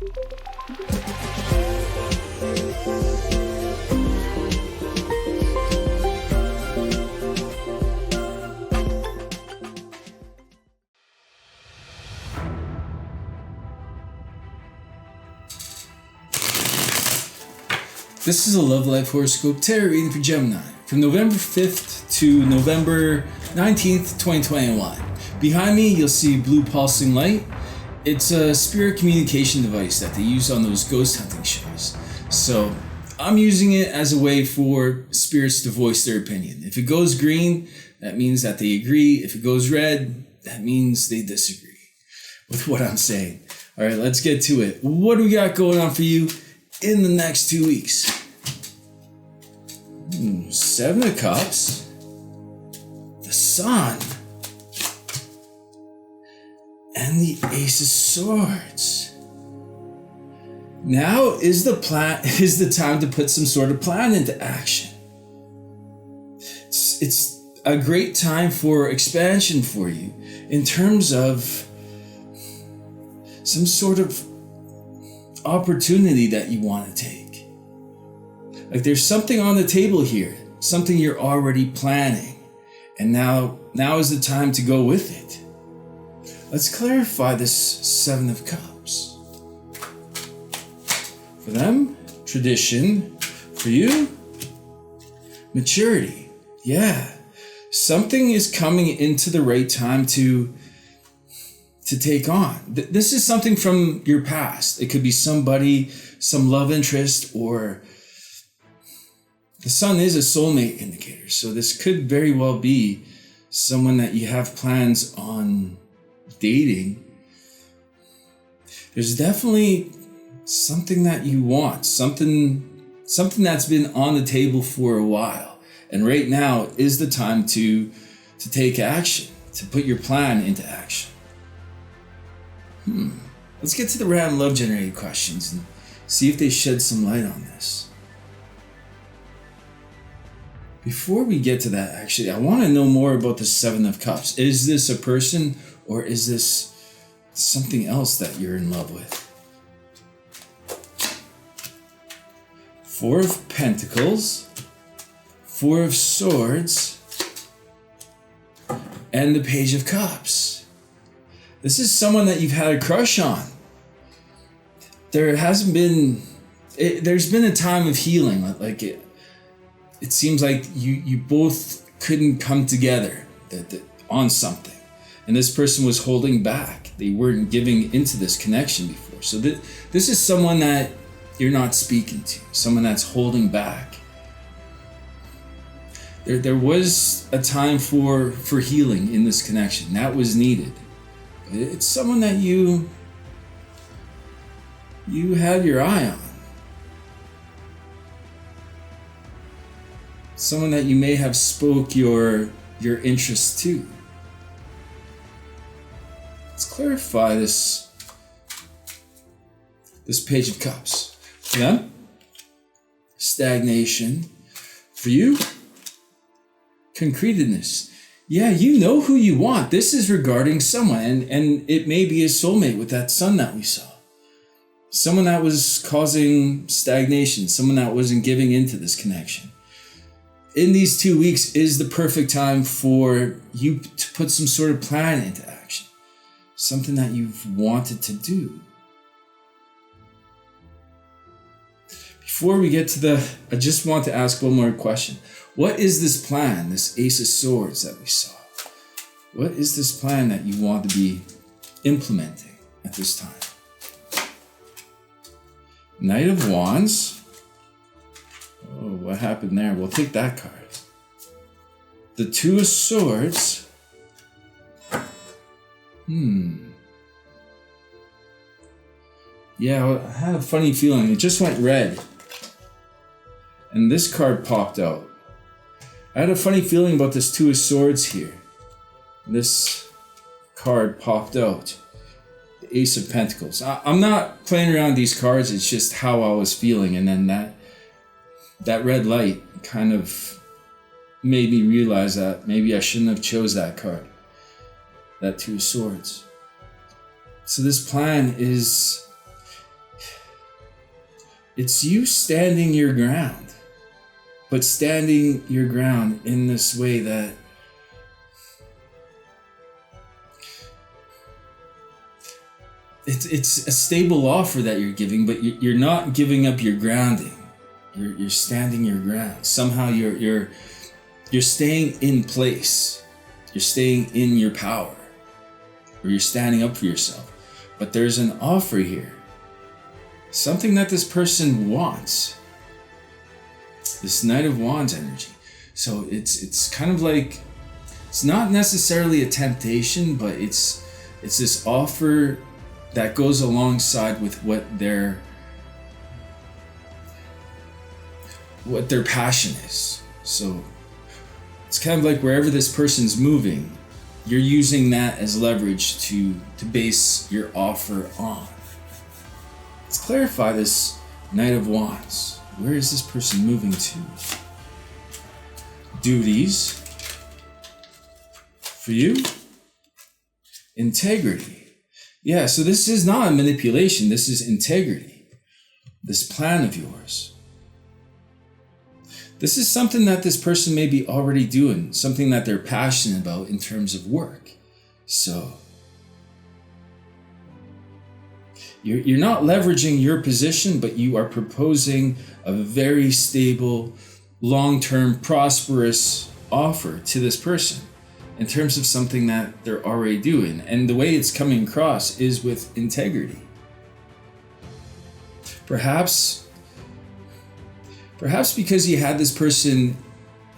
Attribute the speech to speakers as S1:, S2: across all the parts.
S1: This is a Love Life Horoscope tarot reading for Gemini from November 5th to November 19th, 2021. Behind me, you'll see blue pulsing light. It's a spirit communication device that they use on those ghost hunting shows. So I'm using it as a way for spirits to voice their opinion. If it goes green, that means that they agree. If it goes red, that means they disagree with what I'm saying. All right, let's get to it. What do we got going on for you in the next 2 weeks? 7 of Cups, the Sun, and the Ace of Swords. Now is the time to put some sort of plan into action. It's a great time for expansion for you in terms of some sort of opportunity that you want to take. Like there's something on the table here, something you're already planning, and now is the time to go with it. Let's clarify this 7 of Cups. For them, tradition. For you, maturity. Yeah, something is coming into the right time to take on. This is something from your past. It could be somebody, some love interest, or the Sun is a soulmate indicator. So this could very well be someone that you have plans on dating. There's definitely something that you want, something that's been on the table for a while. And right now is the time to take action, to put your plan into action. Let's get to the random love generated questions and see if they shed some light on this. Before we get to that, actually, I want to know more about the 7 of Cups. Is this a person or is this something else that you're in love with? 4 of Pentacles, 4 of Swords, and the Page of Cups. This is someone that you've had a crush on. There's been a time of healing. Like it seems like you both couldn't come together on something. And this person was holding back. They weren't giving into this connection before. So this is someone that you're not speaking to, someone that's holding back. There was a time for healing in this connection. That was needed. It's someone that you had your eye on. Someone that you may have spoke your interest to. Let's clarify this Page of Cups. For them, stagnation. For you, concretedness. Yeah, you know who you want. This is regarding someone, and it may be a soulmate with that Sun that we saw. Someone that was causing stagnation, someone that wasn't giving into this connection. In these 2 weeks is the perfect time for you to put some sort of plan into action. Something that you've wanted to do. Before we get to I just want to ask one more question. What is this plan, this Ace of Swords that we saw? What is this plan that you want to be implementing at this time? Knight of Wands. Oh, what happened there? We'll take that card. The 2 of Swords. Yeah, I had a funny feeling. It just went red. And this card popped out. I had a funny feeling about this 2 of Swords here. This card popped out. The Ace of Pentacles. I'm not playing around these cards. It's just how I was feeling. And then that red light kind of made me realize that maybe I shouldn't have chose that card. That 2 of Swords. So this plan is It's you standing your ground, but standing your ground in this way that it's a stable offer that you're giving, but you're not giving up your grounding. You're standing your ground. Somehow you're staying in place. You're staying in your power, or you're standing up for yourself. But there's an offer here. Something that this person wants. This Knight of Wands energy. So it's kind of like, it's not necessarily a temptation, but it's this offer that goes alongside with what their passion is. So it's kind of like wherever this person's moving, you're using that as leverage to base your offer on. Let's clarify this Knight of Wands. Where is this person moving to? Duties. For you? Integrity. Yeah, so this is not a manipulation. This is integrity. This plan of yours. This is something that this person may be already doing, something that they're passionate about in terms of work. So you're not leveraging your position, but you are proposing a very stable, long-term, prosperous offer to this person in terms of something that they're already doing. And the way it's coming across is with integrity. Perhaps because you had this person,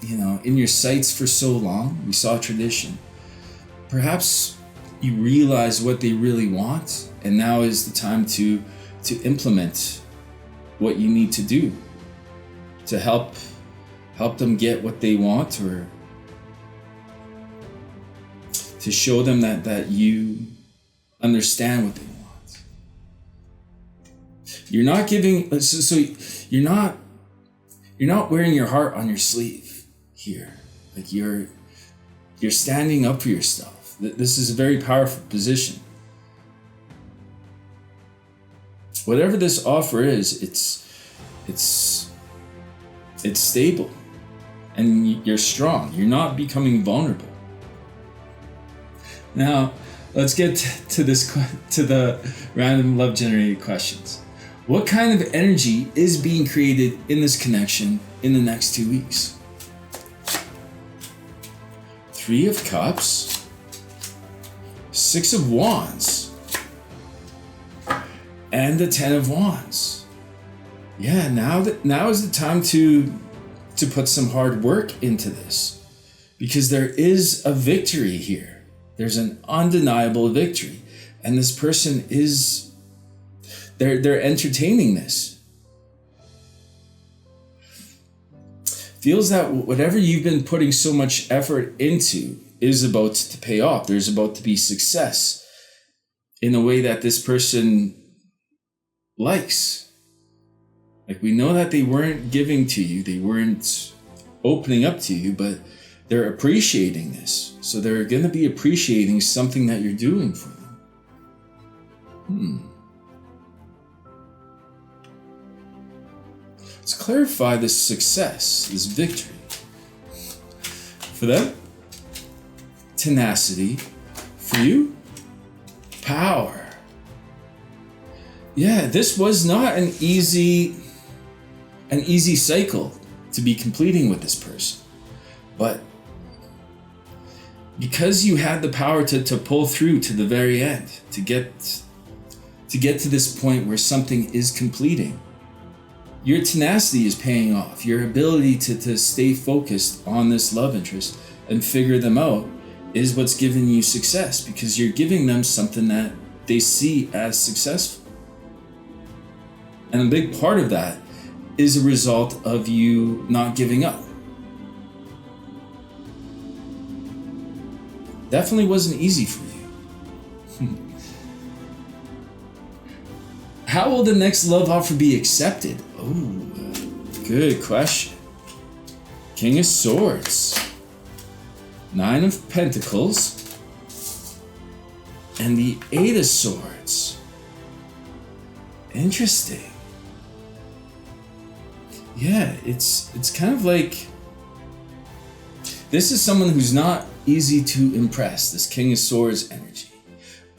S1: in your sights for so long, we saw tradition. Perhaps you realize what they really want, and now is the time to implement what you need to do to help them get what they want, or to show them that you understand what they want. You're not giving, so you're not wearing your heart on your sleeve here. Like you're standing up for yourself. This is a very powerful position. Whatever this offer is, it's stable, and you're strong. You're not becoming vulnerable. Now, let's get to the random love generated questions. What kind of energy is being created in this connection in the next 2 weeks? 3 of Cups, 6 of Wands, and the 10 of Wands. Yeah, now is the time to put some hard work into this, because there is a victory here. There's an undeniable victory, and this person is, they're entertaining this. Feels that whatever you've been putting so much effort into is about to pay off. There's about to be success in a way that this person likes. Like, we know that they weren't giving to you, they weren't opening up to you, but they're appreciating this. So they're going to be appreciating something that you're doing for them. Let's clarify this success, this victory. For them, tenacity. For you, power. Yeah, this was not an easy cycle to be completing with this person. But because you had the power to pull through to the very end, to get to this point where something is completing, your tenacity is paying off. Your ability to stay focused on this love interest and figure them out is what's giving you success, because you're giving them something that they see as successful. And a big part of that is a result of you not giving up. Definitely wasn't easy for you. How will the next love offer be accepted? Oh, good question. King of Swords, 9 of Pentacles, and the 8 of Swords. Interesting. yeah, it's kind of like this is someone who's not easy to impress, this King of Swords energy.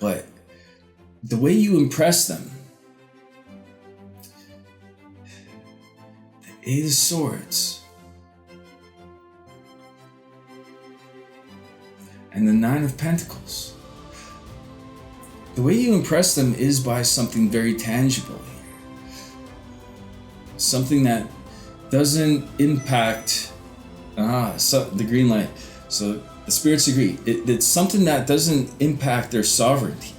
S1: But the way you impress them, the Eight of Swords and the Nine of Pentacles, the way you impress them is by something very tangible here. Something that doesn't impact the green light. So the spirits agree. It's something that doesn't impact their sovereignty.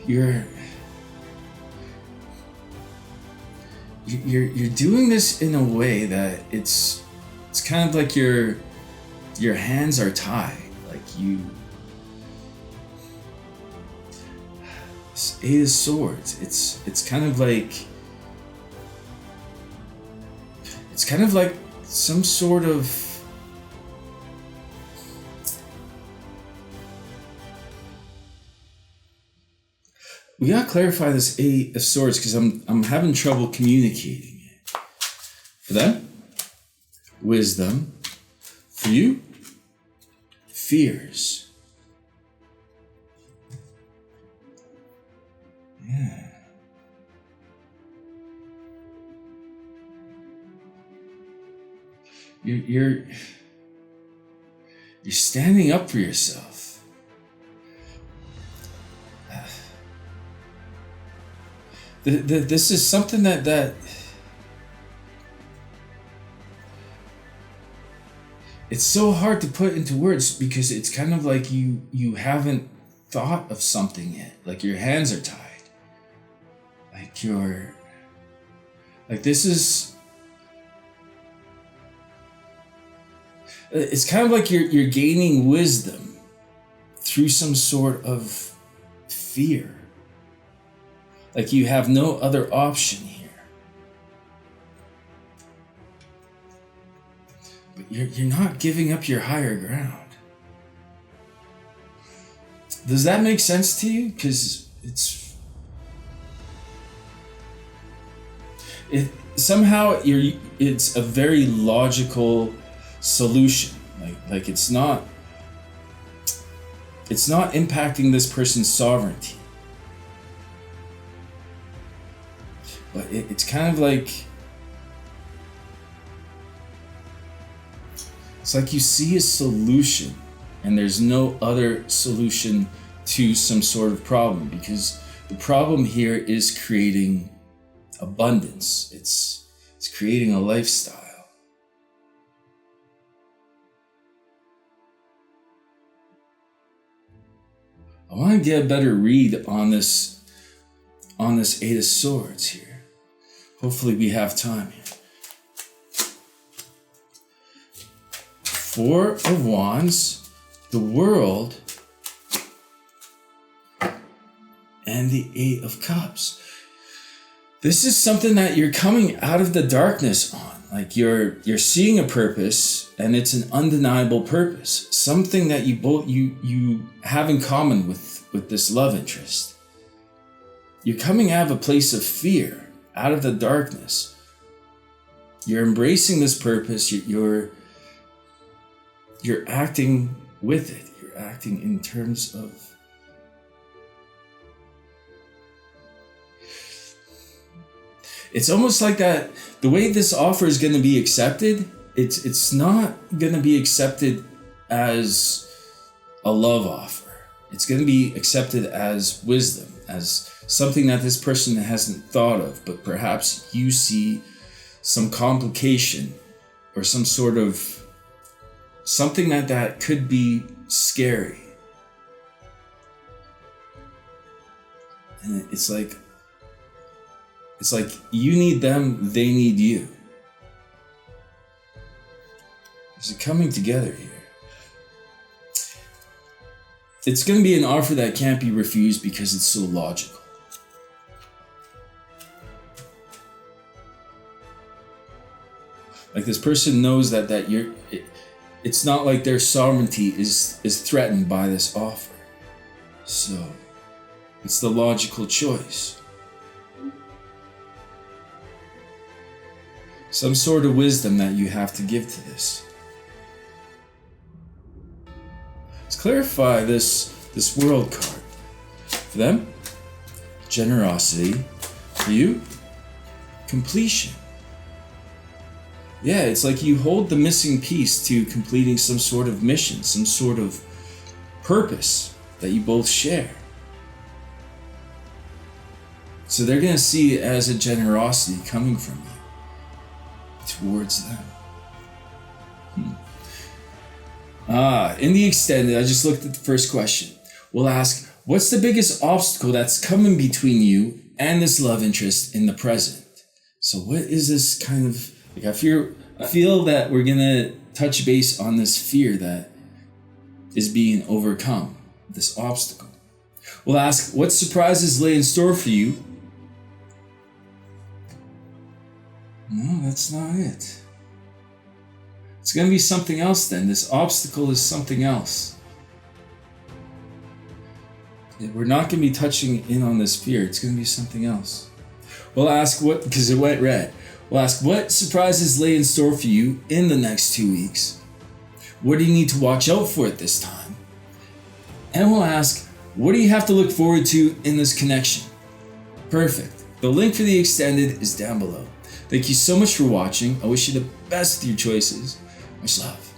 S1: You're doing this in a way that it's kind of like your hands are tied. Like this Eight of Swords. It's kind of like some sort of we gotta clarify this Eight of Swords because I'm having trouble communicating it. For them, wisdom. For you, fears. Yeah. You're standing up for yourself. This is something that it's so hard to put into words because it's kind of like you haven't thought of something yet. Like your hands are tied. This is. It's kind of like you're gaining wisdom through some sort of fear. Like you have no other option here. But you're not giving up your higher ground. Does that make sense to you? Because it's a very logical solution. Like it's not impacting this person's sovereignty. But it's kind of like it's like you see a solution and there's no other solution to some sort of problem, because the problem here is creating abundance. It's creating a lifestyle. I want to get a better read on this Eight of Swords here. Hopefully we have time here. Four of Wands, the World, and the Eight of Cups. This is something that you're coming out of the darkness on. Like you're seeing a purpose, and it's an undeniable purpose. Something that you have in common with this love interest. You're coming out of a place of fear, out of the darkness. You're embracing this purpose. You're acting with it. You're acting in terms of it's almost like that the way this offer is going to be accepted, it's not going to be accepted as a love offer. It's going to be accepted as wisdom, as something that this person hasn't thought of, but perhaps you see some complication or some sort of something that could be scary. And it's like you need them, they need you. There's a coming together here. It's going to be an offer that can't be refused because it's so logical. Like this person knows that you're. It's not like their sovereignty is threatened by this offer. So it's the logical choice. some sort of wisdom that you have to give to this. Let's clarify this world card. For them, generosity. For you, completion. Yeah, it's like you hold the missing piece to completing some sort of mission, some sort of purpose that you both share. So they're going to see it as a generosity coming from you towards them. In the extended, I just looked at the first question. We'll ask, what's the biggest obstacle that's coming between you and this love interest in the present? So what is this kind of, like, I feel that we're going to touch base on this fear that is being overcome, this obstacle. We'll ask, what surprises lay in store for you? No, that's not it. It's going to be something else then. This obstacle is something else. We're not going to be touching in on this fear. It's going to be something else. We'll ask what, because it went red. We'll ask what surprises lay in store for you in the next 2 weeks. What do you need to watch out for at this time? And we'll ask, what do you have to look forward to in this connection? Perfect. The link for the extended is down below. Thank you so much for watching. I wish you the best with your choices. Much love.